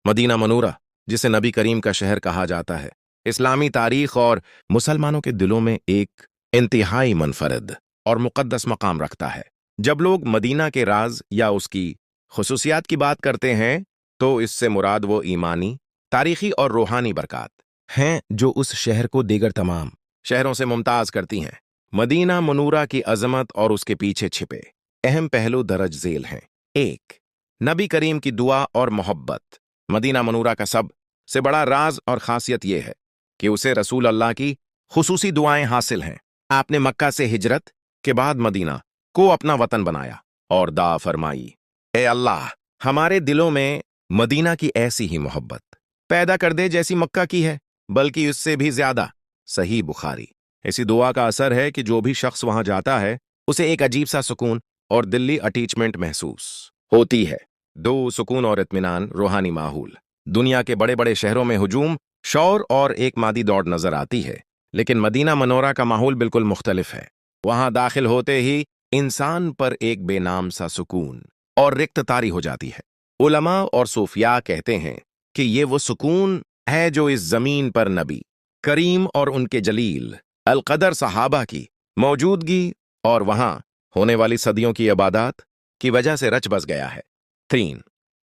Medina मनूरा, जिसे नबी करीम का शहर कहा जाता है, इस्लामी तारीख और मुसलमानों के दिलों में एक इंतहाई मुनफरद और मुक़द्दस मकाम रखता है। जब लोग मदीना के राज या उसकी खुसूसियात की बात करते हैं तो इससे मुराद वो ईमानी, तारीखी और रूहानी बरक़ात हैं जो उस शहर को दीगर तमाम शहरों से मुमताज़ करती हैं। मदीना मनूरा की अज़मत और उसके पीछे छिपे अहम पहलू दरज झेल हैं। 1. नबी करीम की दुआ और मोहब्बत। मदीना मनूरा का सबसे बड़ा राज और खासियत यह है कि उसे रसूल अल्लाह की खुसूसी दुआएं हासिल हैं। आपने मक्का से हिजरत के बाद मदीना को अपना वतन बनाया और दुआ फरमाई, ए अल्लाह, हमारे दिलों में मदीना की ऐसी ही मोहब्बत पैदा कर दे जैसी मक्का की है, बल्कि उससे भी ज्यादा। सही बुखारी। इसी दुआ का असर है कि जो भी शख्स वहां जाता है उसे एक अजीब सा सुकून और दिल्ली अटैचमेंट महसूस होती है। 2. सुकून और इत्मीनान, रूहानी माहौल। दुनिया के बड़े बड़े शहरों में हुजूम, शौर और एक मादी दौड़ नजर आती है, लेकिन मदीना मनोरा का माहौल बिल्कुल मुख्तलिफ है। वहां दाखिल होते ही इंसान पर एक बेनाम सा सुकून और रिक्त तारी हो जाती है। उलमा और सूफिया कहते हैं कि ये वो सुकून है जो इस जमीन पर नबी करीम और उनके जलील अलकदर सहाबा की मौजूदगी और वहां होने वाली सदियों की इबादत की वजह से रच बस गया है। 3.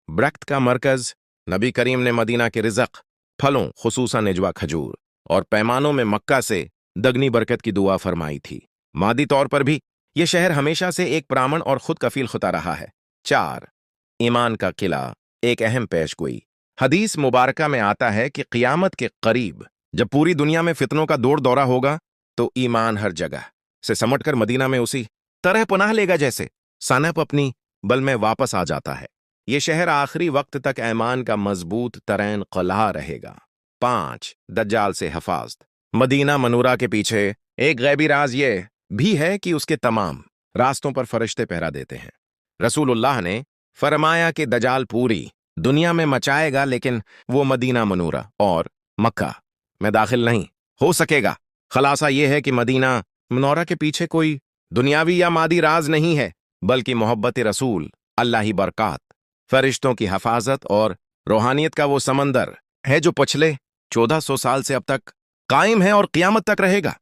बरकत का मरकज। नबी करीम ने मदीना के रिज़्क़, फलों खुसूसन निजवा खजूर और पैमानों में मक्का से दगनी बरकत की दुआ फरमाई थी। मादी तौर पर भी यह शहर हमेशा से एक प्रामण और खुद कफील खुदा रहा है। 4. ईमान का किला, एक अहम पेशगोई। हदीस मुबारका में आता है कि क़ियामत के करीब जब पूरी दुनिया में फितनों का दौर दौरा होगा तो ईमान हर जगह से समटकर मदीना में उसी तरह पनाह लेगा जैसे सनप अपनी बल में वापस आ जाता है। ये शहर आखिरी वक्त तक ईमान का मजबूत तरीन क़िला रहेगा। 5. दज्जाल से हिफाज़त। मदीना मनूरा के पीछे एक गैबी राज ये भी है कि उसके तमाम रास्तों पर फरिश्ते पहरा देते हैं। रसूलुल्लाह ने फरमाया कि दज्जाल पूरी दुनिया में मचाएगा, लेकिन वो मदीना मनूरा और मक्का में दाखिल नहीं हो सकेगा। खलासा यह है कि मदीना मनौरा के पीछे कोई दुनियावी या मादी राज नहीं है, बल्कि मोहब्बत रसूल, अल्लाही बरक़ात, फरिश्तों की हिफाजत और रूहानियत का वो समंदर है जो पिछले 1400 साल से अब तक कायम है और क़ियामत तक रहेगा।